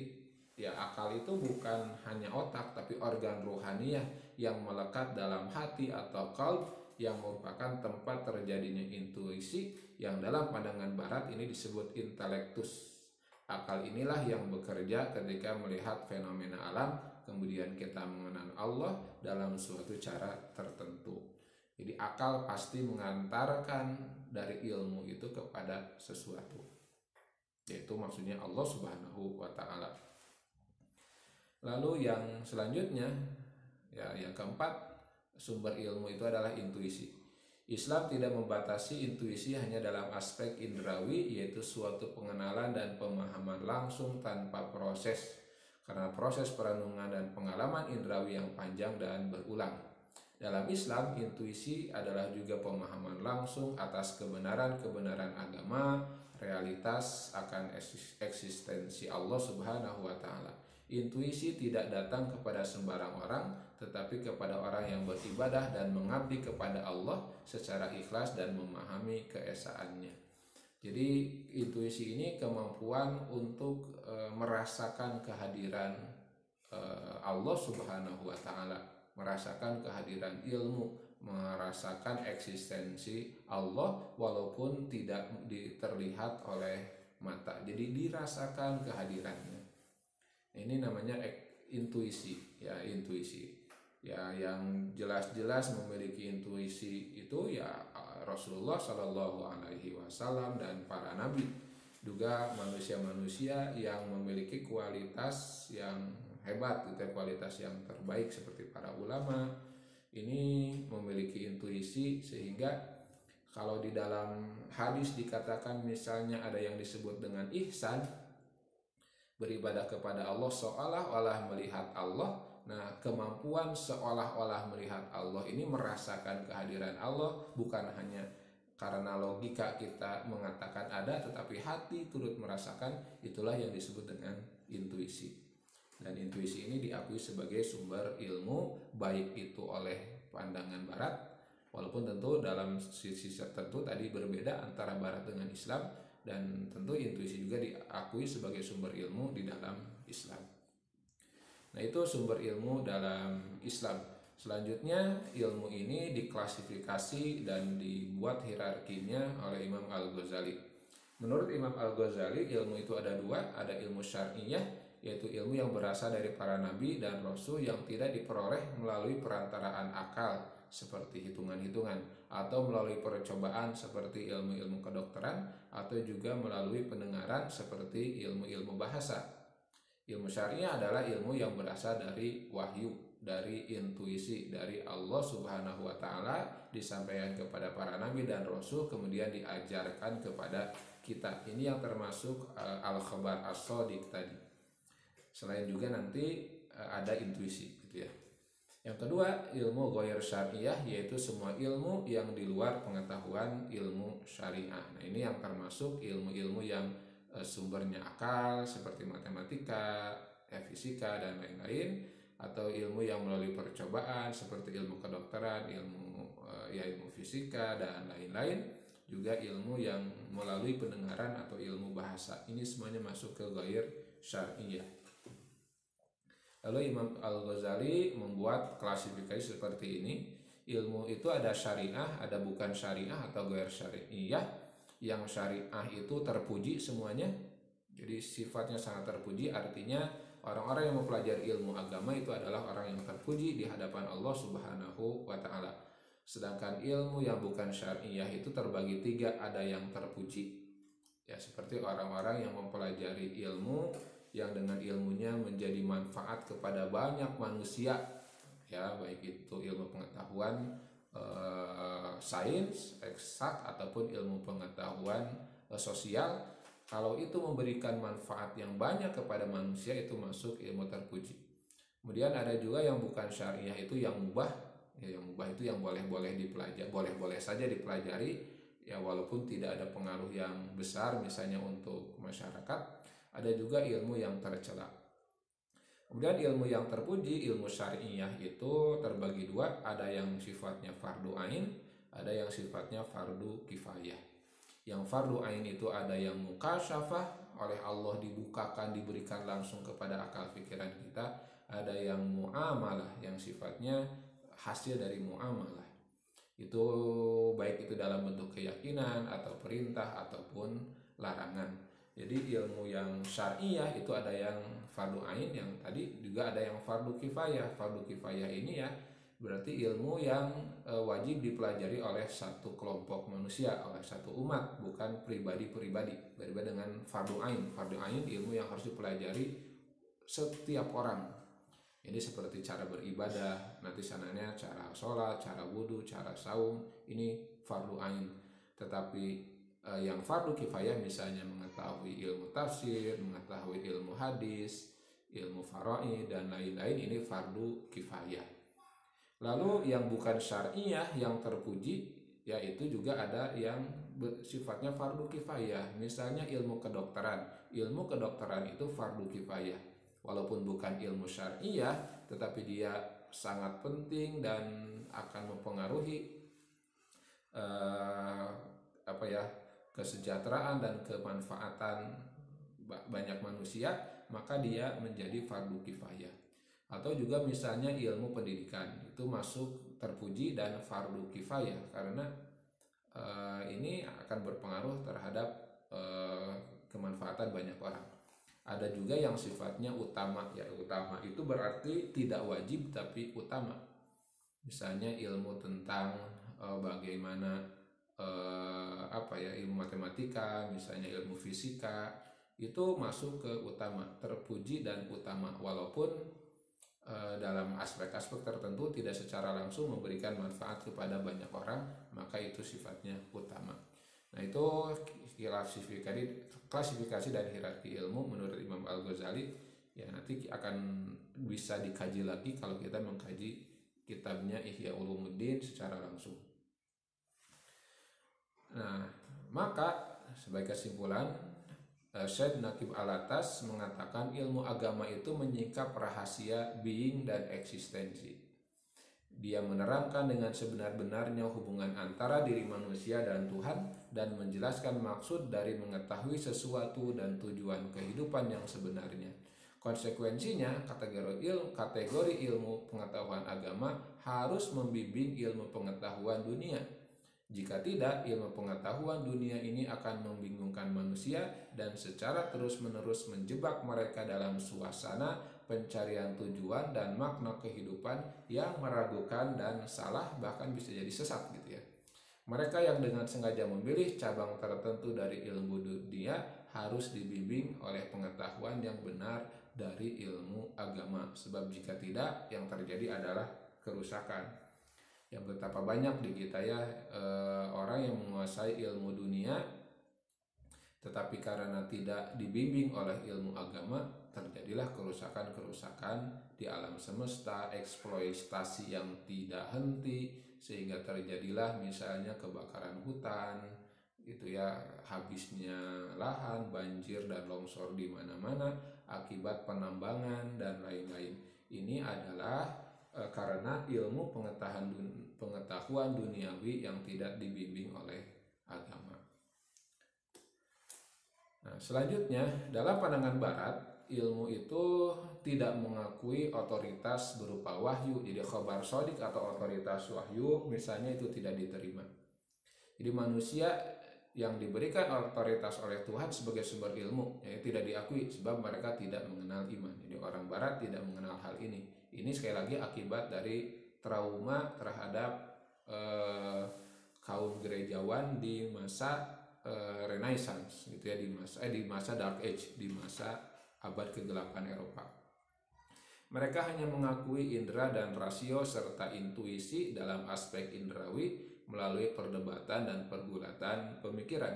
ya, akal itu bukan hanya otak tapi organ ruhaniyah yang melekat dalam hati atau qalb, yang merupakan tempat terjadinya intuisi yang dalam pandangan barat ini disebut intelektus. Akal inilah yang bekerja ketika melihat fenomena alam, kemudian kita mengenal Allah dalam suatu cara tertentu. Jadi akal pasti mengantarkan dari ilmu itu kepada sesuatu, yaitu maksudnya Allah Subhanahu wa ta'ala. Lalu yang selanjutnya, ya yang keempat, sumber ilmu itu adalah intuisi. Islam tidak membatasi intuisi hanya dalam aspek indrawi, yaitu suatu pengenalan dan pemahaman langsung tanpa proses, karena proses perenungan dan pengalaman indrawi yang panjang dan berulang. Dalam Islam, intuisi adalah juga pemahaman langsung atas kebenaran-kebenaran agama, realitas akan eksistensi Allah Subhanahu wa taala. Intuisi tidak datang kepada sembarang orang, tetapi kepada orang yang beribadah dan mengabdi kepada Allah secara ikhlas dan memahami keesaannya. Jadi intuisi ini kemampuan untuk merasakan kehadiran Allah Subhanahu wa taala, merasakan kehadiran ilmu, merasakan eksistensi Allah walaupun tidak terlihat oleh mata. Jadi dirasakan kehadirannya. Ini namanya intuisi, ya intuisi. Ya yang jelas-jelas memiliki intuisi itu ya Rasulullah Shallallahu Alaihi Wasallam dan para nabi, juga manusia-manusia yang memiliki kualitas yang hebat, gitu, kualitas yang terbaik seperti para ulama ini memiliki intuisi, sehingga kalau di dalam hadis dikatakan misalnya ada yang disebut dengan ihsan, beribadah kepada Allah seolah-olah melihat Allah. Nah, kemampuan seolah-olah melihat Allah ini merasakan kehadiran Allah, bukan hanya karena logika kita mengatakan ada, tetapi hati turut merasakan. Itulah yang disebut dengan intuisi. Dan intuisi ini diakui sebagai sumber ilmu, baik itu oleh pandangan barat, walaupun tentu dalam sisi tertentu tadi berbeda antara barat dengan Islam, dan tentu intuisi juga diakui sebagai sumber ilmu di dalam Islam. Nah, itu sumber ilmu dalam Islam. Selanjutnya ilmu ini diklasifikasi dan dibuat hierarkinya oleh Imam Al-Ghazali. Menurut Imam Al-Ghazali, ilmu itu ada dua, ada ilmu syar'iyah, yaitu ilmu yang berasal dari para nabi dan rasul yang tidak diperoleh melalui perantaraan akal seperti hitungan-hitungan, atau melalui percobaan seperti ilmu-ilmu kedokteran, atau juga melalui pendengaran seperti ilmu-ilmu bahasa. Ilmu syariah adalah ilmu yang berasal dari wahyu, dari intuisi dari Allah Subhanahu wa taala, disampaikan kepada para nabi dan rasul, kemudian diajarkan kepada kita. Ini yang termasuk al-khabar as-shadiq tadi. Selain juga nanti ada intuisi gitu ya. Yang kedua, ilmu ghair syariah, yaitu semua ilmu yang di luar pengetahuan ilmu syariah. Nah, ini yang termasuk ilmu-ilmu yang sumbernya akal seperti matematika, fisika dan lain-lain, atau ilmu yang melalui percobaan seperti ilmu kedokteran, ilmu fisika dan lain-lain, juga ilmu yang melalui pendengaran atau ilmu bahasa. Ini semuanya masuk ke ghair syariah. Lalu Imam Al-Ghazali membuat klasifikasi seperti ini. Ilmu itu ada syariah, ada bukan syariah atau ghair syariah. Yang syariah itu terpuji semuanya, jadi sifatnya sangat terpuji, artinya orang-orang yang mempelajari ilmu agama itu adalah orang yang terpuji di hadapan Allah Subhanahu wa ta'ala. Sedangkan ilmu yang bukan syariah itu terbagi tiga, ada yang terpuji, ya seperti orang-orang yang mempelajari ilmu yang dengan ilmunya menjadi manfaat kepada banyak manusia, ya baik itu ilmu pengetahuan sains eksak ataupun ilmu pengetahuan sosial. Kalau itu memberikan manfaat yang banyak kepada manusia, itu masuk ilmu terpuji. Kemudian ada juga yang bukan syariah, itu yang mubah. Ya, yang mubah itu yang boleh-boleh dipelajari, boleh-boleh saja dipelajari, ya walaupun tidak ada pengaruh yang besar misalnya untuk masyarakat. Ada juga ilmu yang tercela. Kemudian ilmu yang terpuji, ilmu syariah itu terbagi dua, ada yang sifatnya fardu ain, ada yang sifatnya fardu kifayah. Yang fardu ain itu ada yang mukasyafah, oleh Allah dibukakan, diberikan langsung kepada akal pikiran kita. Ada yang muamalah, yang sifatnya hasil dari muamalah. Itu baik itu dalam bentuk keyakinan atau perintah ataupun larangan. Jadi ilmu yang syariah itu ada yang fardu ain, yang tadi juga ada yang fardu kifayah. Fardu kifayah ini ya berarti ilmu yang wajib dipelajari oleh satu kelompok manusia, oleh satu umat, bukan pribadi-pribadi. Berbeda dengan fardu ain. Fardu ain ilmu yang harus dipelajari setiap orang. Ini seperti cara beribadah, nanti sananya cara sholat, cara wudhu, cara saum, ini fardu ain. Tetapi yang fardu kifayah misalnya mengetahui ilmu tafsir, mengetahui ilmu hadis, ilmu faraid dan lain-lain, ini fardu kifayah. Lalu yang bukan syariah yang terpuji, yaitu juga ada yang sifatnya fardu kifayah. Misalnya ilmu kedokteran. Ilmu kedokteran itu fardu kifayah. Walaupun bukan ilmu syariah, tetapi dia sangat penting dan akan mempengaruhi eh, apa ya, kesejahteraan dan kemanfaatan banyak manusia, maka dia menjadi fardu kifayah. Atau juga misalnya ilmu pendidikan itu masuk terpuji dan fardu kifayah karena ini akan berpengaruh terhadap kemanfaatan banyak orang. Ada juga yang sifatnya utama, ya utama itu berarti tidak wajib tapi utama. Misalnya ilmu tentang bagaimana ilmu matematika, misalnya ilmu fisika, itu masuk ke utama, terpuji dan utama, walaupun dalam aspek-aspek tertentu tidak secara langsung memberikan manfaat kepada banyak orang, maka itu sifatnya utama. Nah, itu klasifikasi dan hierarki ilmu menurut Imam Al-Ghazali. Ya, nanti akan bisa dikaji lagi kalau kita mengkaji kitabnya Ihya Ulumuddin secara langsung. Nah, maka sebagai kesimpulan, Syed Naqib Alatas mengatakan ilmu agama itu menyingkap rahasia being dan eksistensi. Dia menerangkan dengan sebenar-benarnya hubungan antara diri manusia dan Tuhan dan menjelaskan maksud dari mengetahui sesuatu dan tujuan kehidupan yang sebenarnya. Konsekuensinya, kategori ilmu pengetahuan agama harus membimbing ilmu pengetahuan dunia. Jika tidak, ilmu pengetahuan dunia ini akan membingungkan manusia dan secara terus-menerus menjebak mereka dalam suasana pencarian tujuan dan makna kehidupan yang meragukan dan salah, bahkan bisa jadi sesat gitu ya. Mereka yang dengan sengaja memilih cabang tertentu dari ilmu dunia harus dibimbing oleh pengetahuan yang benar dari ilmu agama. Sebab jika tidak, yang terjadi adalah kerusakan. Yang betapa banyak di kita ya orang yang menguasai ilmu dunia, tetapi karena tidak dibimbing oleh ilmu agama, terjadilah kerusakan-kerusakan di alam semesta, eksploitasi yang tidak henti, sehingga terjadilah misalnya kebakaran hutan, itu ya, habisnya lahan, banjir dan longsor di mana-mana akibat penambangan dan lain-lain. Ini adalah karena ilmu pengetahuan duniawi yang tidak dibimbing oleh agama. Nah, selanjutnya, dalam pandangan Barat, ilmu itu tidak mengakui otoritas berupa wahyu. Jadi khobar sodik atau otoritas wahyu misalnya itu tidak diterima. Jadi manusia yang diberikan otoritas oleh Tuhan sebagai sumber ilmu tidak diakui sebab mereka tidak mengenal iman. Jadi orang Barat tidak mengenal hal ini. Ini sekali lagi akibat dari trauma terhadap kaum gerejawan di masa Renaissance gitu ya, di masa Dark Age, di masa abad ke-8 Eropa. Mereka hanya mengakui indera dan rasio serta intuisi dalam aspek indrawi melalui perdebatan dan pergulatan pemikiran.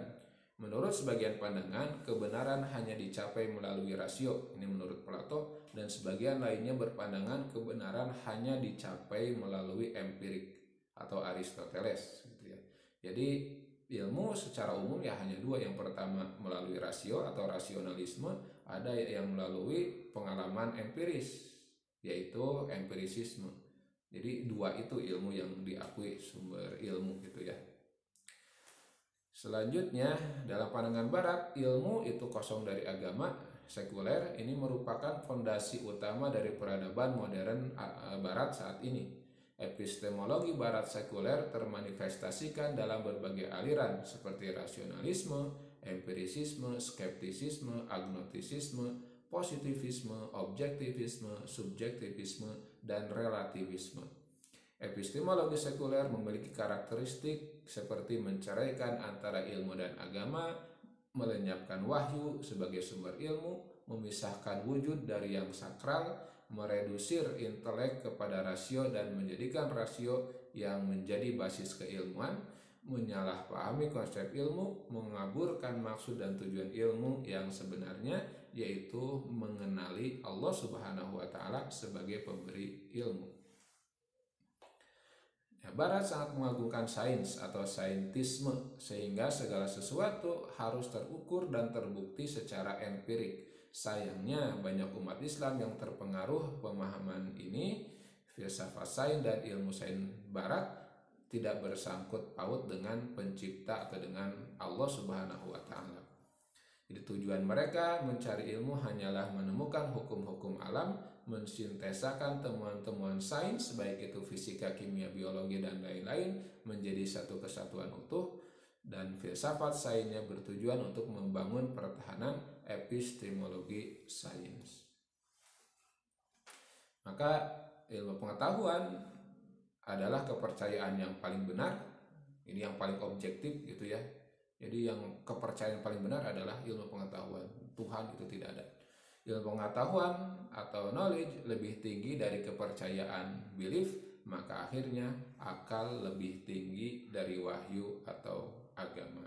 Menurut sebagian pandangan, kebenaran hanya dicapai melalui rasio, ini menurut Plato, dan sebagian lainnya berpandangan kebenaran hanya dicapai melalui empirik atau Aristoteles gitu ya. Jadi ilmu secara umum ya hanya dua, yang pertama melalui rasio atau rasionalisme, ada yang melalui pengalaman empiris yaitu empirisisme. Jadi dua itu ilmu yang diakui sumber ilmu gitu ya. Selanjutnya, dalam pandangan Barat, ilmu itu kosong dari agama, sekuler. Ini merupakan fondasi utama dari peradaban modern Barat saat ini. Epistemologi Barat sekuler termanifestasikan dalam berbagai aliran seperti rasionalisme, empirisisme, skeptisisme, agnostisisme, positivisme, objektivisme, subjektivisme, dan relativisme. Epistemologi sekuler memiliki karakteristik seperti menceraikan antara ilmu dan agama, melenyapkan wahyu sebagai sumber ilmu, memisahkan wujud dari yang sakral, meredusir intelek kepada rasio dan menjadikan rasio yang menjadi basis keilmuan, menyalahpahami konsep ilmu, mengaburkan maksud dan tujuan ilmu yang sebenarnya, yaitu mengenali Allah Subhanahu wa Ta'ala sebagai pemberi ilmu. Barat sangat mengagungkan sains atau saintisme, sehingga segala sesuatu harus terukur dan terbukti secara empirik. Sayangnya banyak umat Islam yang terpengaruh pemahaman ini, filsafat sains dan ilmu sains Barat tidak bersangkut paut dengan pencipta atau dengan Allah Subhanahu wa Ta'ala. Jadi tujuan mereka mencari ilmu hanyalah menemukan hukum-hukum alam, mensintesakan temuan-temuan sains baik itu fisika, kimia, biologi dan lain-lain menjadi satu kesatuan utuh, dan filsafat sainsnya bertujuan untuk membangun pertahanan epistemologi sains. Maka ilmu pengetahuan adalah kepercayaan yang paling benar, ini yang paling objektif gitu ya. Jadi yang kepercayaan paling benar adalah ilmu pengetahuan. Tuhan itu tidak ada. Ilmu pengetahuan atau knowledge lebih tinggi dari kepercayaan belief, maka akhirnya akal lebih tinggi dari wahyu atau agama.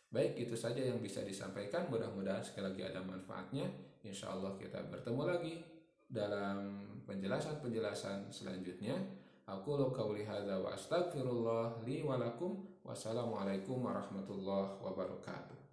Baik, itu saja yang bisa disampaikan. Mudah-mudahan sekali lagi ada manfaatnya. Insya Allah kita bertemu lagi dalam penjelasan-penjelasan selanjutnya. Aku qauli hadza wa astaghfirullah li wa lakum. Wassalamualaikum warahmatullahi wabarakatuh.